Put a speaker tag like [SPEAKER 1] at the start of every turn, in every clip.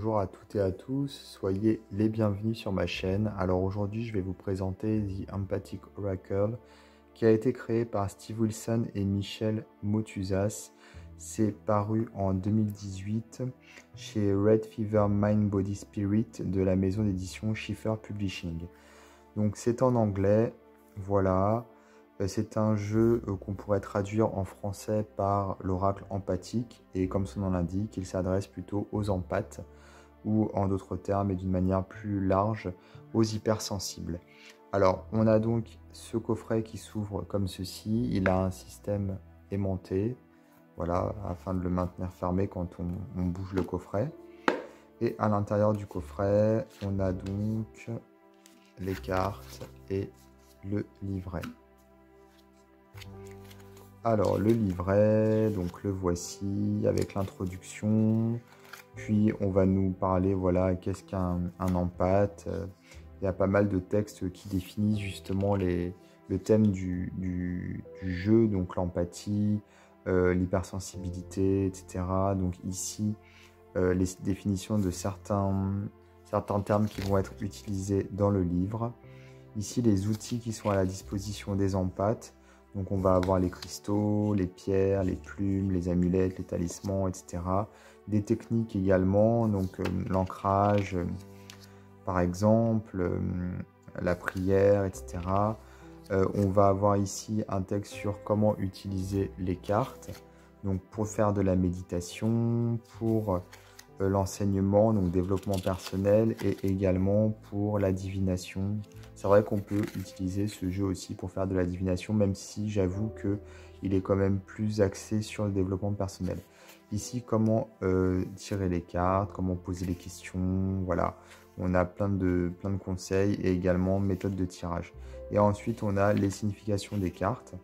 [SPEAKER 1] Bonjour à toutes et à tous, soyez les bienvenus sur ma chaîne. Alors aujourd'hui, je vais vous présenter The Empathic Oracle qui a été créé par Steve Wilson et Michel Motuzas. C'est paru en 2018 chez Red Fever Mind Body Spirit de la maison d'édition Schiffer Publishing. Donc c'est en anglais, voilà. C'est un jeu qu'on pourrait traduire en français par l'oracle empathique et comme son nom l'indique, il s'adresse plutôt aux empathes ou en d'autres termes et d'une manière plus large aux hypersensibles. Alors on a donc ce coffret qui s'ouvre comme ceci, il a un système aimanté, voilà, afin de le maintenir fermé quand on bouge le coffret. Et à l'intérieur du coffret, on a donc les cartes et le livret. Alors le livret, donc le voici avec l'introduction, puis on va nous parler, voilà, qu'est-ce qu'un empathe. Il y a pas mal de textes qui définissent justement le thème du jeu, donc l'empathie, l'hypersensibilité, etc. Donc ici, les définitions de certains termes qui vont être utilisés dans le livre. Ici, les outils qui sont à la disposition des empathes. Donc on va avoir les cristaux, les pierres, les plumes, les amulettes, les talismans, etc. Des techniques également, donc l'ancrage, par exemple, la prière, etc. On va avoir ici un texte sur comment utiliser les cartes, donc pour faire de la méditation, pour l'enseignement, donc développement personnel et également pour la divination. C'est vrai qu'on peut utiliser ce jeu aussi pour faire de la divination, même si j'avoue qu'il est quand même plus axé sur le développement personnel. Ici, comment tirer les cartes, comment poser les questions, voilà. On a plein de conseils et également méthode de tirage. Et ensuite, on a les significations des cartes.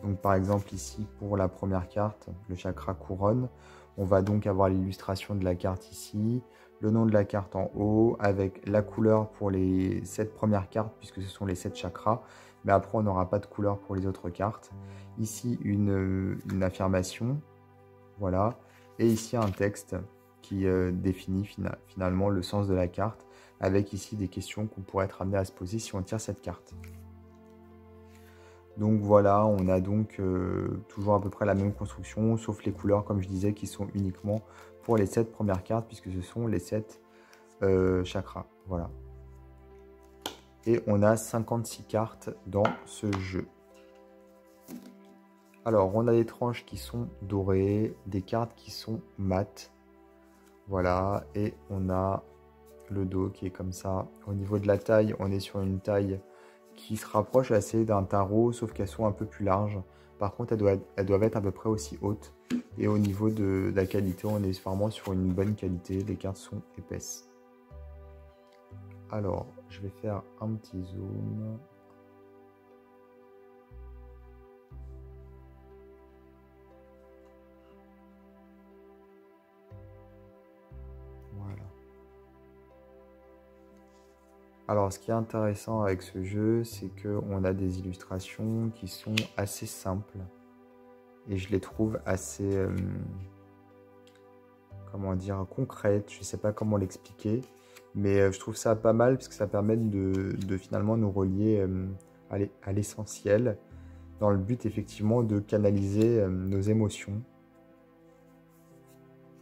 [SPEAKER 1] Donc par exemple ici, pour la première carte, le chakra couronne, on va donc avoir l'illustration de la carte ici, le nom de la carte en haut, avec la couleur pour les 7 premières cartes, puisque ce sont les 7 chakras, mais après on n'aura pas de couleur pour les autres cartes. Ici, une affirmation, voilà, et ici un texte qui définit finalement le sens de la carte, avec ici des questions qu'on pourrait être amené à se poser si on tire cette carte. Donc voilà, on a donc toujours à peu près la même construction, sauf les couleurs, comme je disais, qui sont uniquement pour les 7 premières cartes, puisque ce sont les 7 chakras. Voilà. Et on a 56 cartes dans ce jeu. Alors, on a des tranches qui sont dorées, des cartes qui sont mates. Voilà, et on a le dos qui est comme ça. Au niveau de la taille, on est sur une taille qui se rapproche assez d'un tarot, sauf qu'elles sont un peu plus larges. Par contre, elles doivent être à peu près aussi hautes. Et au niveau de la qualité, on est vraiment sur une bonne qualité. Les cartes sont épaisses. Alors, je vais faire un petit zoom. Voilà. Alors, ce qui est intéressant avec ce jeu, c'est qu'on a des illustrations qui sont assez simples. Et je les trouve assez, comment dire, concrètes. Je ne sais pas comment l'expliquer. Mais je trouve ça pas mal parce que ça permet de finalement nous relier à l'essentiel. Dans le but, effectivement, de canaliser nos émotions.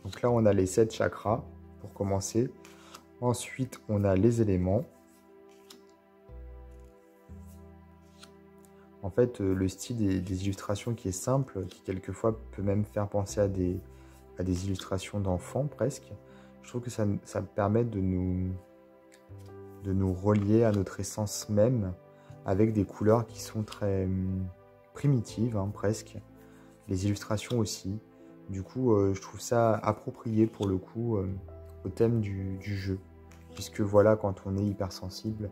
[SPEAKER 1] Donc là, on a les 7 chakras, pour commencer. Ensuite, on a les éléments. En fait, le style des illustrations qui est simple, qui quelquefois peut même faire penser à des illustrations d'enfants presque, je trouve que ça permet de nous relier à notre essence même, avec des couleurs qui sont très primitives, hein, presque. Les illustrations aussi. Du coup, je trouve ça approprié pour le coup au thème du jeu. Puisque voilà, quand on est hypersensible,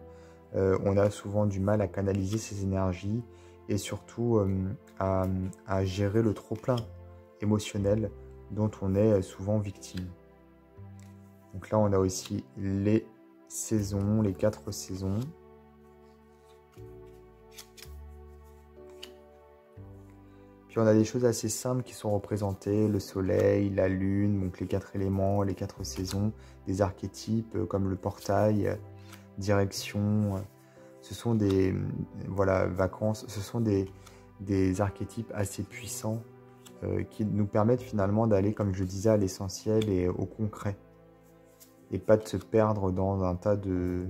[SPEAKER 1] on a souvent du mal à canaliser ses énergies et surtout à gérer le trop-plein émotionnel dont on est souvent victime. Donc là, on a aussi les saisons, les 4 saisons. Puis on a des choses assez simples qui sont représentées, le soleil, la lune, donc les 4 éléments, les 4 saisons, des archétypes comme le portail, direction, ce sont des voilà, vacances, ce sont des archétypes assez puissants qui nous permettent finalement d'aller, comme je disais, à l'essentiel et au concret. Et pas de se perdre dans un tas de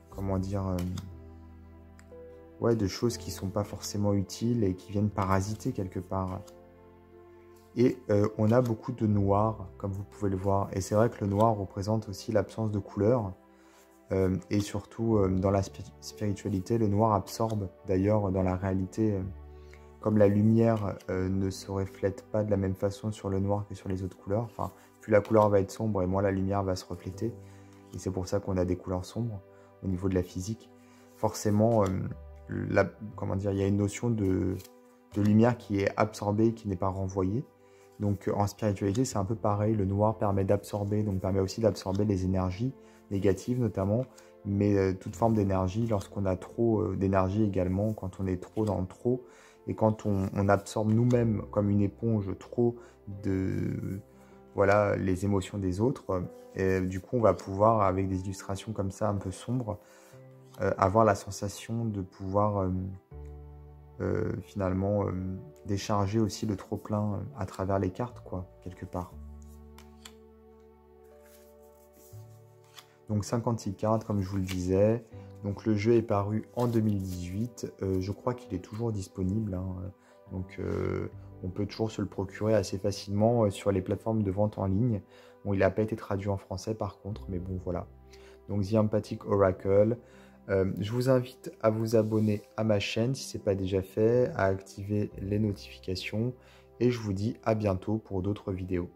[SPEAKER 1] comment dire, ouais, de choses qui sont pas forcément utiles et qui viennent parasiter quelque part. Et on a beaucoup de noir, comme vous pouvez le voir. Et c'est vrai que le noir représente aussi l'absence de couleur. Et surtout, dans la spiritualité, le noir absorbe. D'ailleurs, dans la réalité, comme la lumière ne se reflète pas de la même façon sur le noir que sur les autres couleurs, enfin, plus la couleur va être sombre et moins la lumière va se refléter. Et c'est pour ça qu'on a des couleurs sombres au niveau de la physique. Forcément, comment dire, il y a une notion de lumière qui est absorbée, qui n'est pas renvoyée. Donc en spiritualité, c'est un peu pareil. Le noir permet d'absorber, donc permet aussi d'absorber les énergies négatives notamment, mais toute forme d'énergie, lorsqu'on a trop d'énergie également, quand on est trop dans le trop, et quand on absorbe nous-mêmes comme une éponge trop de voilà, les émotions des autres, et du coup on va pouvoir, avec des illustrations comme ça un peu sombres, avoir la sensation de pouvoir finalement décharger aussi le trop-plein à travers les cartes, quoi, quelque part. Donc 56 cartes, comme je vous le disais. Donc le jeu est paru en 2018. Je crois qu'il est toujours disponible, hein. Donc on peut toujours se le procurer assez facilement sur les plateformes de vente en ligne. Bon, il n'a pas été traduit en français par contre, mais bon, voilà. Donc The Empathic Oracle. Je vous invite à vous abonner à ma chaîne si ce n'est pas déjà fait, à activer les notifications et je vous dis à bientôt pour d'autres vidéos.